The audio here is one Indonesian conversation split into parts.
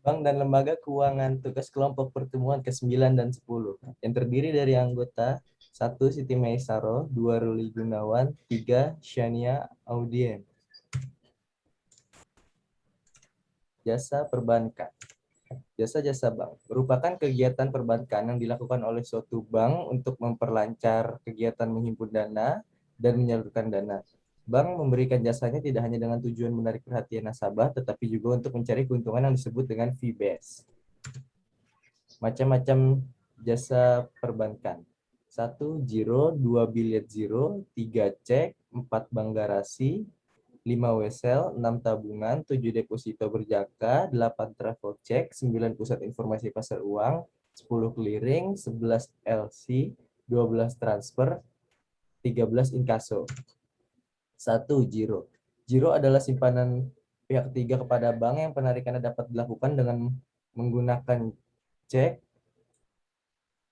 Bank dan lembaga keuangan tugas kelompok pertemuan ke-9 dan 10 yang terdiri dari anggota 1. Siti Meisaro, 2. Ruli Gunawan, 3. Shania Audien. Jasa perbankan. Jasa-jasa bank merupakan kegiatan perbankan yang dilakukan oleh suatu bank untuk memperlancar kegiatan menghimpun dana dan menyalurkan dana. Bank memberikan jasanya tidak hanya dengan tujuan menarik perhatian nasabah, tetapi juga untuk mencari keuntungan yang disebut dengan fee base. Macam-macam jasa perbankan. 1. Giro, 2. Biliet giro, 3. Cek, 4. Bank garasi, 5. Wesel, 6. Tabungan, 7. Deposito berjangka, 8. Travel check, 9. Pusat informasi pasar uang, 10. Clearing, 11. LC, 12. Transfer, 13. Inkaso. 1. Giro. Giro adalah simpanan pihak ketiga kepada bank yang penarikannya dapat dilakukan dengan menggunakan cek,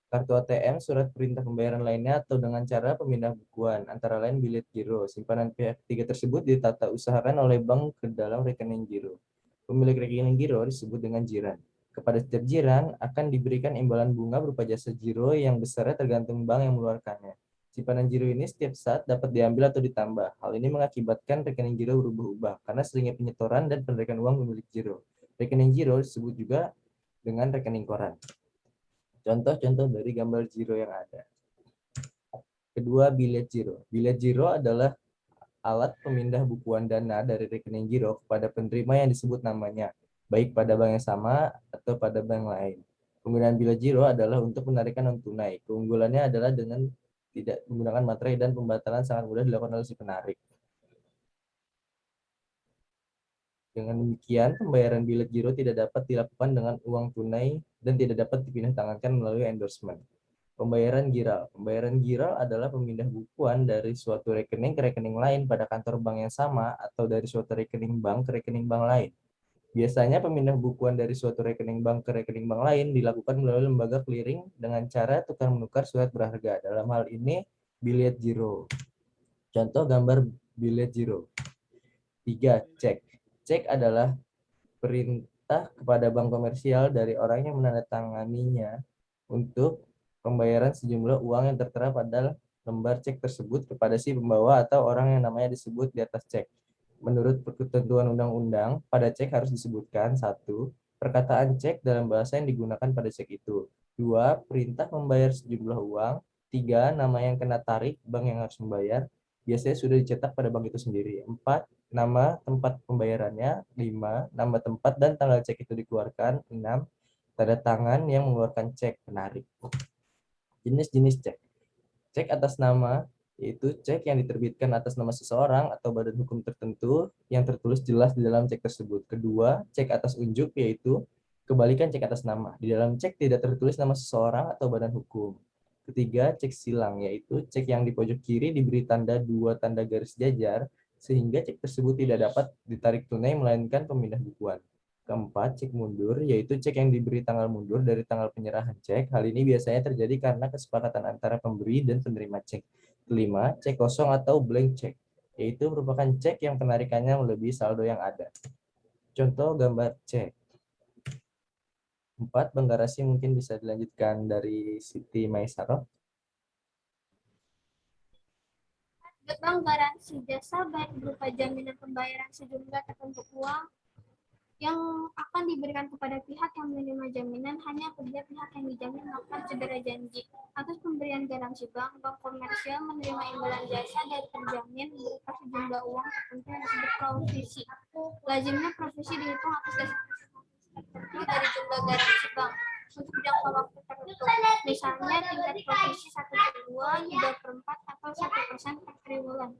kartu ATM, surat perintah pembayaran lainnya, atau dengan cara pemindah bukuan, antara lain bilet giro. Simpanan pihak ketiga tersebut ditata usahakan oleh bank ke dalam rekening giro. Pemilik rekening giro disebut dengan jiran. Kepada setiap jiran akan diberikan imbalan bunga berupa jasa giro yang besarnya tergantung bank yang mengeluarkannya. Simpanan giro ini setiap saat dapat diambil atau ditambah. Hal ini mengakibatkan rekening giro berubah-ubah karena seringnya penyetoran dan penarikan uang pemilik giro. Rekening giro disebut juga dengan rekening koran. Contoh-contoh dari gambar giro yang ada. Kedua, bilet giro. Bilet giro adalah alat pemindah bukuan dana dari rekening giro kepada penerima yang disebut namanya, baik pada bank yang sama atau pada bank lain. Penggunaan bilet giro adalah untuk menarikan non tunai. Keunggulannya adalah dengan tidak menggunakan materai dan pembatalan sangat mudah dilakukan oleh si penarik. Dengan demikian, pembayaran bilet giro tidak dapat dilakukan dengan uang tunai dan tidak dapat dipindah tangankan melalui endorsement. Pembayaran giral. Pembayaran giral adalah pemindah bukuan dari suatu rekening ke rekening lain pada kantor bank yang sama atau dari suatu rekening bank ke rekening bank lain. Biasanya pemindah bukuan dari suatu rekening bank ke rekening bank lain dilakukan melalui lembaga clearing dengan cara tukar menukar surat berharga. Dalam hal ini, bilet giro. Contoh gambar bilet giro. 3. Cek. Cek adalah perintah kepada bank komersial dari orang yang menandatanganinya untuk pembayaran sejumlah uang yang tertera pada lembar cek tersebut kepada si pembawa atau orang yang namanya disebut di atas cek. Menurut ketentuan undang-undang, pada cek harus disebutkan 1. Perkataan cek dalam bahasa yang digunakan pada cek itu. 2. Perintah membayar sejumlah uang. 3. Nama yang kena tarik bank yang harus membayar. Biasanya sudah dicetak pada bank itu sendiri. 4. Nama tempat pembayarannya. 5. Nama tempat dan tanggal cek itu dikeluarkan. 6. Tanda tangan yang mengeluarkan cek penarik. Jenis-jenis cek. Cek atas nama, yaitu cek yang diterbitkan atas nama seseorang atau badan hukum tertentu yang tertulis jelas di dalam cek tersebut. Kedua, cek atas unjuk, yaitu kebalikan cek atas nama. Di dalam cek tidak tertulis nama seseorang atau badan hukum. Ketiga, cek silang, yaitu cek yang di pojok kiri diberi tanda 2 tanda garis jajar, sehingga cek tersebut tidak dapat ditarik tunai melainkan pemindah bukuan. Keempat, cek mundur, yaitu cek yang diberi tanggal mundur dari tanggal penyerahan cek. Hal ini biasanya terjadi karena kesepakatan antara pemberi dan penerima cek. Kelima, cek kosong atau blank cek, yaitu merupakan cek yang penarikannya melebihi saldo yang ada. Contoh gambar cek. 4, Bank Garasi mungkin bisa dilanjutkan dari Siti Maisaro. Bank garansi jasa baik berupa jaminan pembayaran sejumlah tertentu uang yang akan diberikan kepada pihak yang menerima jaminan hanya apabila pihak yang dijamin melakukan cedera janji. Atas pemberian garansi bank, bank komersial menerima imbalan jasa dari terjamin berupa sejumlah uang tertentu yang disebut provisi. Lazimnya provisi dihitung atas dasar tertentu dari jumlah garansi bank untuk jangka waktu tertentu. Misalnya tingkat provisi 1/2, 2/4, atau 1% per triwulan.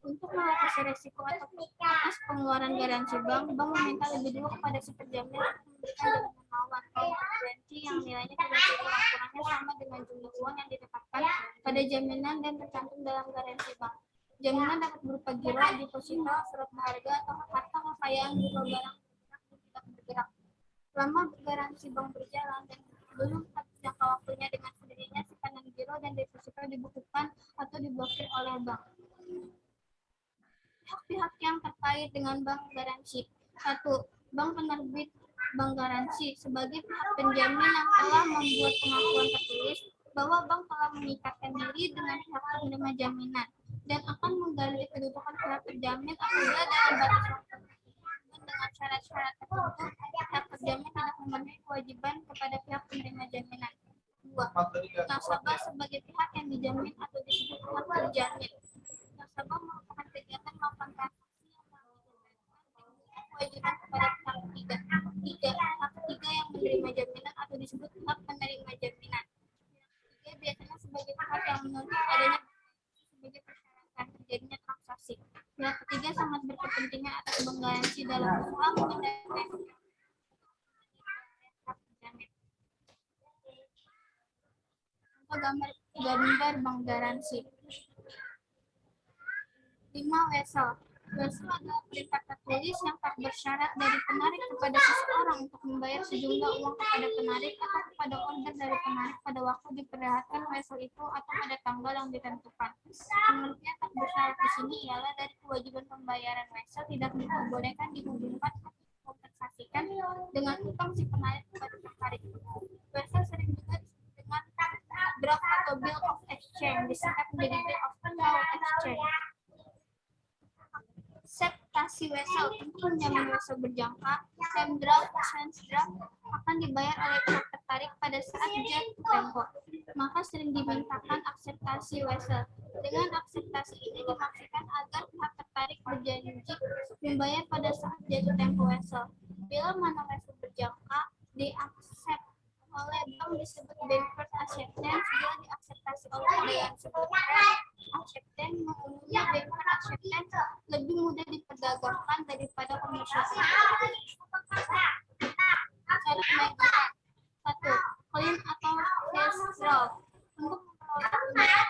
Untuk mengatasi resiko atas pengeluaran garansi bank, bank meminta lebih dulu kepada si terjamin untuk memberikan jaminan lawan garansi yang nilainya tidak kurang-kurangnya sama dengan jumlah uang yang ditetapkan pada jaminan dan tercantum dalam garansi bank. Jaminan dapat berupa giro, deposito, surat berharga, atau harta kekayaan berupa barang yang tidak bergerak. Selama garansi bank berjalan dan belum jangka waktunya, dengan sendirinya simpanan giro dan deposito dibukukan atau diblokir oleh bank. Pihak-pihak yang terkait dengan bank garansi. 1. Bank penerbit Bank garansi sebagai pihak penjamin yang telah membuat pengakuan tertulis bahwa bank telah mengikatkan diri dengan pihak penerima jaminan dan akan mengganti kedudukan pihak terjamin apabila dalam batas waktu dengan syarat-syarat tertentu pihak terjamin tidak memenuhi kewajiban kepada pihak penerima jaminan. 2. Nasabah sebagai pihak yang dijamin atau disebut pihak terjamin. Nasabah merupakan kegiatan melakukan transaksi yang kewajiban kepada pihak ketiga. 3. Pihak ketiga yang menerima jaminan atau disebut pihak penerima jaminan. Pihak ketiga biasanya sebagai pihak yang menuntut adanya sebagai persyaratan terjadinya transaksi. Pihak ketiga sangat berkepentingan atas bank garansi dalam usaha mengendalikan pihak terjamin. Contoh gambar bank garansi. 5. Wesel. Wesel adalah perintah tertulis yang tak bersyarat dari penarik kepada seseorang untuk membayar sejumlah uang kepada penarik atau kepada order dari penarik pada waktu diperlihatkan wesel itu atau pada tanggal yang ditentukan. Pengertian tak bersyarat di sini ialah dari kewajiban pembayaran wesel tidak diperbolehkan dihubungkan atau dikompensasikan dengan utang si penarik kepada penarik. Wesel sering juga disebut dengan draft atau bill of exchange, disingkat menjadi bill of exchange. Akseptasi wesel untuk menjamin wesel berjangka, time draft, chance draft akan dibayar oleh pihak tertarik pada saat jatuh tempo. Maka sering dimintakan akseptasi wesel. Dengan akseptasi ini dimaksudkan agar pihak tertarik berjanji membayar pada saat jatuh tempo wesel. Bila mana wesel berjangka, diaksep oleh bank disebut deferred acceptance. Bila diakseptasi oleh pegawai disebut acceptance. Umumnya deferred acceptance lebih mudah diperdagangkan daripada commercial. Cara pembayaran. 1. Clean atau cash draft. Untuk memperoleh pembayaran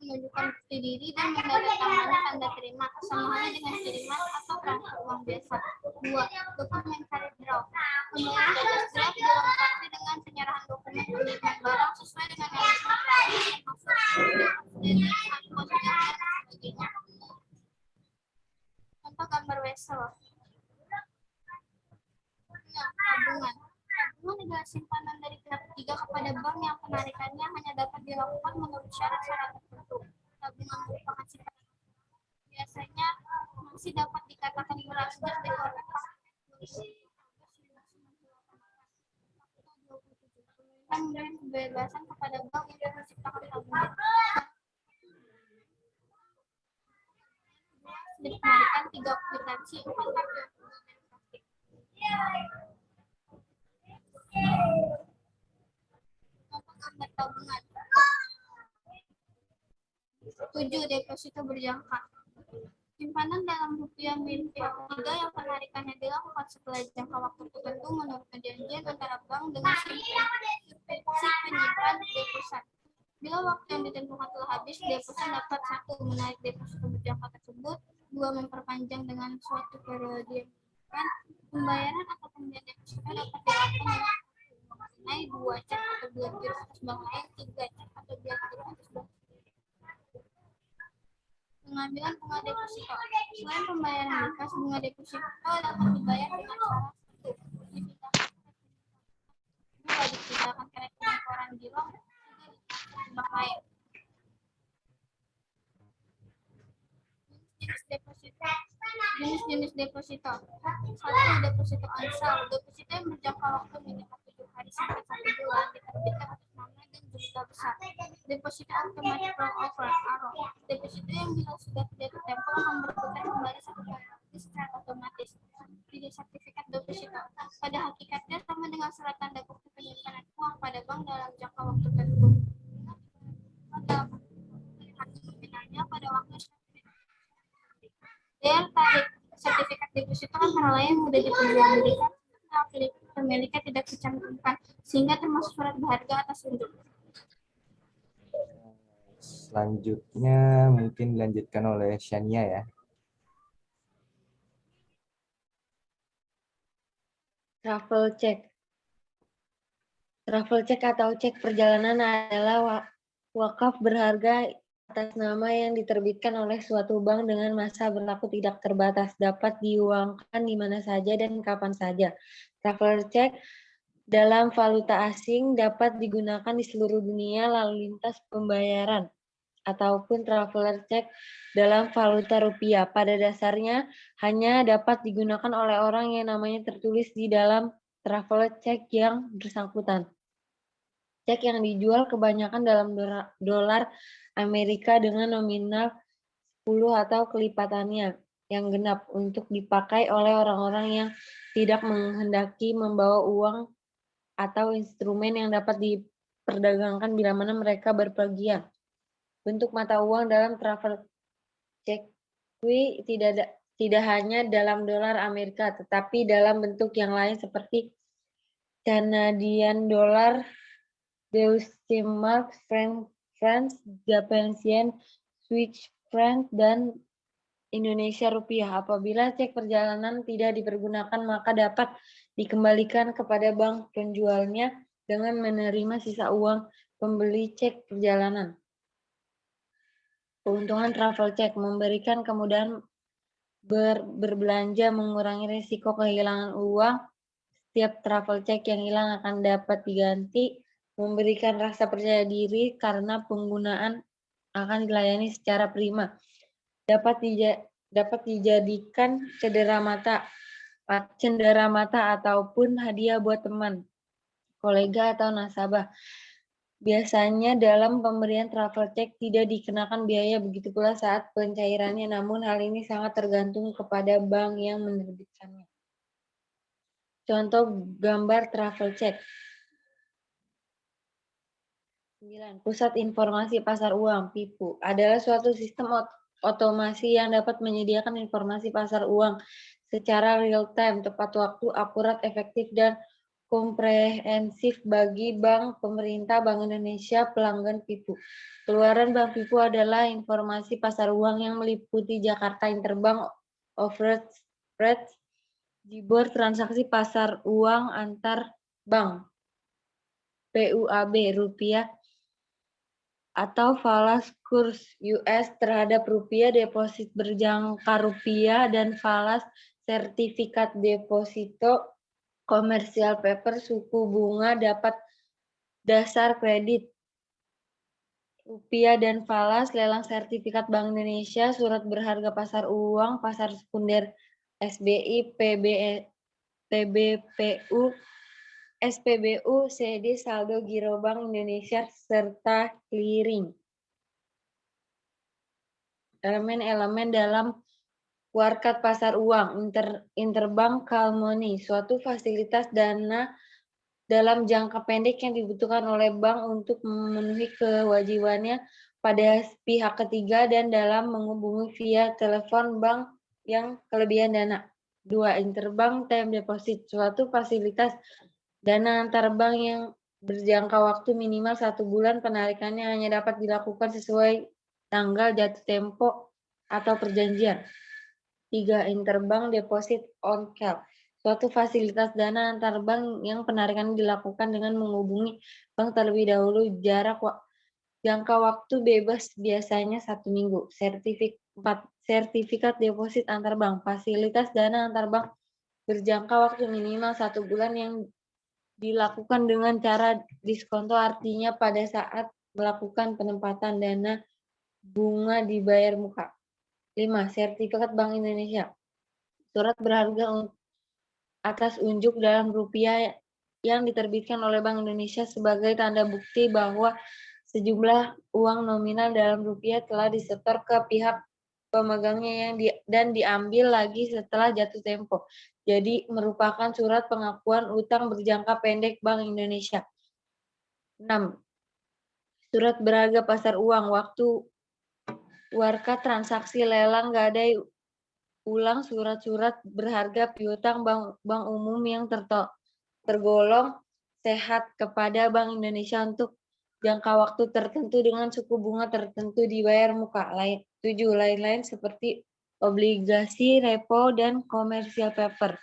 menunjukkan bukti diri dan menandatangani tanda terima sama halnya dengan kiriman atau transfer uang biasa. 2. Documentary draft. Pembayaran cash draft dilengkapi dengan penyerahan dokumen pemilikan barang sesuai dengan yang sebagainya. Contoh gambar wesel. Tabungan. Tabungan adalah simpanan dari pihak ketiga kepada bank yang penarikannya hanya dapat dilakukan menurut syarat-syarat tertentu. Tabungan merupakan simpanan biasanya masih dapat dikatakan berasal dari orang memberikan kebebasan kepada bank untuk menciptakan tabungan. Dikembalikan 3 kwitansi 4 kartu untuk gambar tabungan. 7. Deposito berjangka. Simpanan dalam rupiah milik pihak ketiga yang penarikannya dilakukan setelah jangka waktu tertentu menurut perjanjian antara bank dengan si penyimpan deposan. Bila waktu yang ditentukan telah habis, deposan dapat 1. Menarik deposito berjangka tersebut, 2. Memperpanjang dengan suatu periode yang ditentukan. Pembayaran atau pembelian deposito dapat dilakukan dengan mengenai 2 cek atau 2 giro atas bank lain, 3 cek atau 2 giro atas bank. Pengambilan bunga deposito. Selain pembayaran di kas, bunga deposito dapat dibayar dengan cara 1. Dipindahkan ke rekening koran giro, 3. Ditransfer ke bank lain. Jenis-jenis deposito. 1. Deposito ansal. Deposito yang berjangka waktu minimal 7 hari sampai 1 bulan diterbitkan atas nama dan jumlah besar. Deposito automatic rollover (ARO). Deposito yang bila sudah jatuh tempo akan berputar kembali 1 kali lagi secara otomatis. Jadi sertifikat deposito. Pada hakikatnya sama dengan surat tanda bukti penyimpanan uang pada bank dalam jangka waktu tertentu. Pada nominalnya pada waktu daya tarik sertifikat deposito antara lain mudah diperjualbelikan, pemiliknya tidak dicantumkan, sehingga termasuk surat berharga atas unjuk. Selanjutnya mungkin dilanjutkan oleh Shania ya. Travel check. Travel check atau cek perjalanan adalah wakaf berharga atas nama yang diterbitkan oleh suatu bank dengan masa berlaku tidak terbatas, dapat diuangkan di mana saja dan kapan saja. Traveler check dalam valuta asing dapat digunakan di seluruh dunia lalu lintas pembayaran, ataupun traveler check dalam valuta rupiah. Pada dasarnya hanya dapat digunakan oleh orang yang namanya tertulis di dalam traveler check yang bersangkutan. Cek yang dijual kebanyakan dalam dolar Amerika dengan nominal 10 atau kelipatannya yang genap untuk dipakai oleh orang-orang yang tidak menghendaki membawa uang atau instrumen yang dapat diperdagangkan bila mana mereka berpergian. Bentuk mata uang dalam travel check tidak hanya dalam dolar Amerika, tetapi dalam bentuk yang lain seperti Canadian dollar, Deutsche Mark, France, Japanese yen, Swiss franc, dan Indonesia rupiah. Apabila cek perjalanan tidak dipergunakan, maka dapat dikembalikan kepada bank penjualnya dengan menerima sisa uang pembeli cek perjalanan. Keuntungan travel check memberikan kemudahan berbelanja, mengurangi risiko kehilangan uang. Setiap travel check yang hilang akan dapat diganti, memberikan rasa percaya diri karena penggunaan akan dilayani secara prima. Dapat dijadikan cendera mata ataupun hadiah buat teman, kolega, atau nasabah. Biasanya dalam pemberian travel check tidak dikenakan biaya, begitu pula saat pencairannya, namun hal ini sangat tergantung kepada bank yang menerbitkannya. Contoh gambar travel check. 9. Pusat Informasi Pasar Uang (PIPU) adalah suatu sistem otomasi yang dapat menyediakan informasi pasar uang secara real time, tepat waktu, akurat, efektif, dan komprehensif bagi bank, pemerintah, Bank Indonesia, pelanggan PIPU. Keluaran Bank PIPU adalah informasi pasar uang yang meliputi Jakarta Interbank Offered Spread, JIBOR, transaksi pasar uang antar bank, PUAB, rupiah, atau falas kurs US terhadap rupiah, deposit berjangka rupiah, dan falas sertifikat deposito, komersial paper, suku bunga dapat dasar kredit rupiah dan falas, lelang sertifikat Bank Indonesia, surat berharga pasar uang, pasar sekunder SBI, PBPU, SPBU, CD, saldo giro Bank Indonesia, serta clearing. Elemen-elemen dalam warkat pasar uang, interbank call money, suatu fasilitas dana dalam jangka pendek yang dibutuhkan oleh bank untuk memenuhi kewajibannya pada pihak ketiga dan dalam menghubungi via telepon bank yang kelebihan dana. 2. Interbank time deposit, suatu fasilitas dana antar bank yang berjangka waktu minimal 1 bulan, penarikannya hanya dapat dilakukan sesuai tanggal jatuh tempo atau perjanjian. 3. Interbank deposit on call, suatu fasilitas dana antar bank yang penarikan dilakukan dengan menghubungi bank terlebih dahulu, jangka waktu bebas biasanya 1 minggu. 4. Sertifikat deposit antar bank, fasilitas dana antar bank berjangka waktu minimal 1 bulan yang dilakukan dengan cara diskonto, artinya pada saat melakukan penempatan dana bunga dibayar muka. 5. Sertifikat Bank Indonesia, surat berharga atas unjuk dalam rupiah yang diterbitkan oleh Bank Indonesia sebagai tanda bukti bahwa sejumlah uang nominal dalam rupiah telah disetor ke pihak pemegangnya dan diambil lagi setelah jatuh tempo. Jadi merupakan surat pengakuan utang berjangka pendek Bank Indonesia. 6. Surat berharga pasar uang, waktu warkat transaksi lelang gadai ulang surat-surat berharga piutang bank umum yang tergolong sehat kepada Bank Indonesia untuk jangka waktu tertentu dengan suku bunga tertentu dibayar muka. 7. Lain-lain seperti obligasi, repo, dan commercial paper.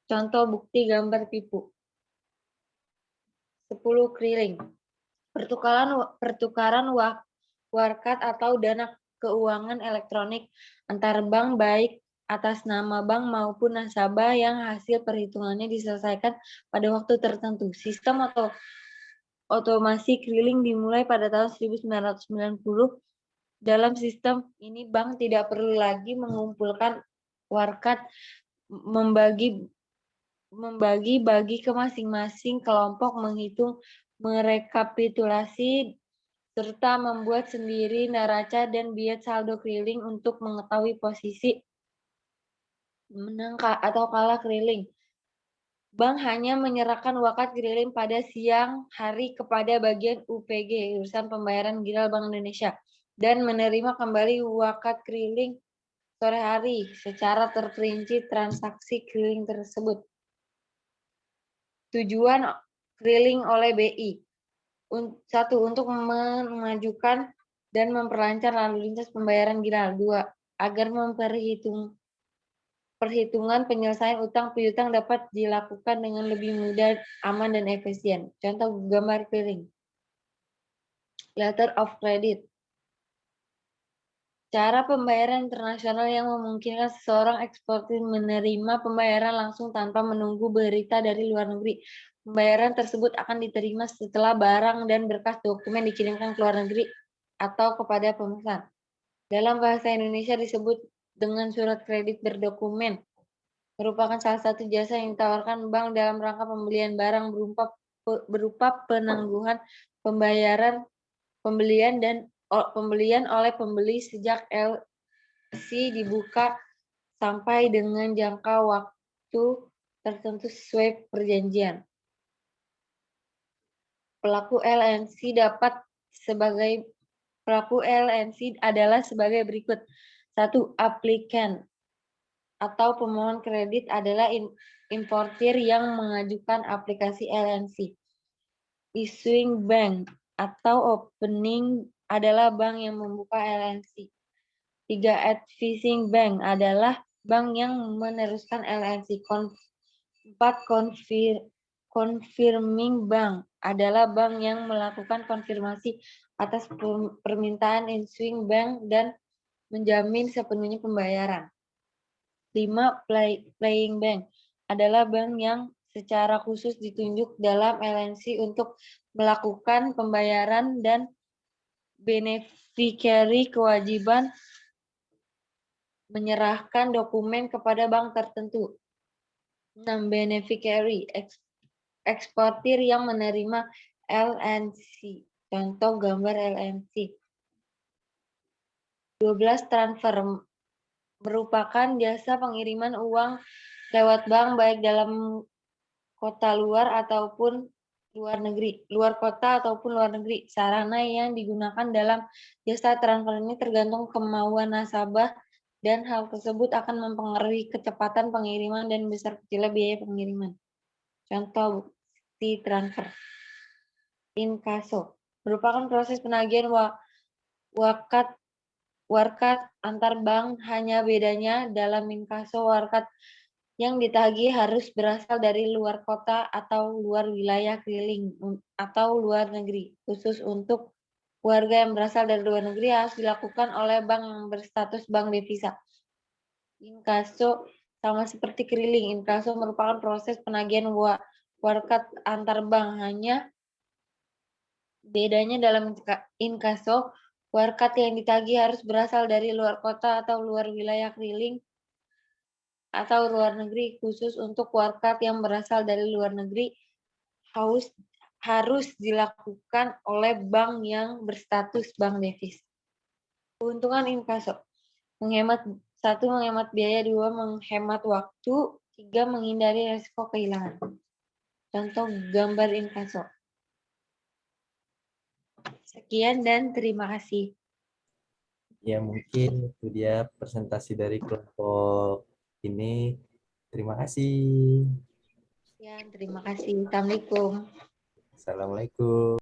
Contoh bukti gambar tipu. 10. Clearing, pertukaran warkat atau dana keuangan elektronik antar bank baik atas nama bank maupun nasabah yang hasil perhitungannya diselesaikan pada waktu tertentu. Sistem atau otomasi keliling dimulai pada tahun 1990. Dalam sistem ini bank tidak perlu lagi mengumpulkan warkat membagi-bagi ke masing-masing kelompok, menghitung, merekapitulasi, serta membuat sendiri neraca dan biaya saldo keliling untuk mengetahui posisi menang atau kalah keliling. Bank hanya menyerahkan wakat keliling pada siang hari kepada bagian UPG, Urusan Pembayaran Giral Bank Indonesia, dan menerima kembali wakat keliling sore hari secara terperinci transaksi keliling tersebut. Tujuan keliling oleh BI. 1. Untuk memajukan dan memperlancar lalu lintas pembayaran giral. 2. Agar perhitungan penyelesaian utang piutang dapat dilakukan dengan lebih mudah, aman, dan efisien. Contoh gambar keliling. Letter of credit. Cara pembayaran internasional yang memungkinkan seseorang eksportir menerima pembayaran langsung tanpa menunggu berita dari luar negeri. Pembayaran tersebut akan diterima setelah barang dan berkas dokumen dikirimkan ke luar negeri atau kepada pemesan. Dalam bahasa Indonesia disebut dengan surat kredit berdokumen. Merupakan salah satu jasa yang ditawarkan bank dalam rangka pembelian barang berupa penangguhan pembelian oleh pembeli sejak LC dibuka sampai dengan jangka waktu tertentu sesuai perjanjian. Pelaku LNC adalah sebagai berikut. 1. Aplikan atau pemohon kredit adalah importir yang mengajukan aplikasi LNC. Issuing bank atau opening adalah bank yang membuka LNC. 3. Advising bank adalah bank yang meneruskan LNC. 4. Confirming bank adalah bank yang melakukan konfirmasi atas permintaan issuing bank dan menjamin sepenuhnya pembayaran. 5. Playing bank adalah bank yang secara khusus ditunjuk dalam LNC untuk melakukan pembayaran dan beneficiary kewajiban menyerahkan dokumen kepada bank tertentu. 6. Beneficiary eksportir yang menerima LNC. Contoh gambar LNC. 12. Transfer merupakan jasa pengiriman uang lewat bank baik dalam kota luar ataupun luar kota ataupun luar negeri. Sarana yang digunakan dalam jasa transfer ini tergantung kemauan nasabah dan hal tersebut akan mempengaruhi kecepatan pengiriman dan besar kecilnya biaya pengiriman. Contoh bukti transfer. Inkaso merupakan proses penagihan warkat antar bank, hanya bedanya dalam inkaso warkat yang ditagih harus berasal dari luar kota atau luar wilayah keliling atau luar negeri. Khusus untuk warga yang berasal dari luar negeri harus dilakukan oleh bank yang berstatus bank devisa. Inkaso sama seperti keliling. Inkaso merupakan proses penagihan warkat antar bank, hanya bedanya dalam inkaso warkat yang ditagih harus berasal dari luar kota atau luar wilayah keliling atau luar negeri. Khusus untuk warkat yang berasal dari luar negeri harus dilakukan oleh bank yang berstatus bank devisa. Keuntungan inkaso. 1. Menghemat biaya. 2. Menghemat waktu. 3. Menghindari risiko kehilangan. Contoh gambar inkaso. Sekian dan terima kasih. Ya, mungkin itu dia presentasi dari kelompok ini. Terima kasih. Sekian, terima kasih. Assalamualaikum. Assalamualaikum.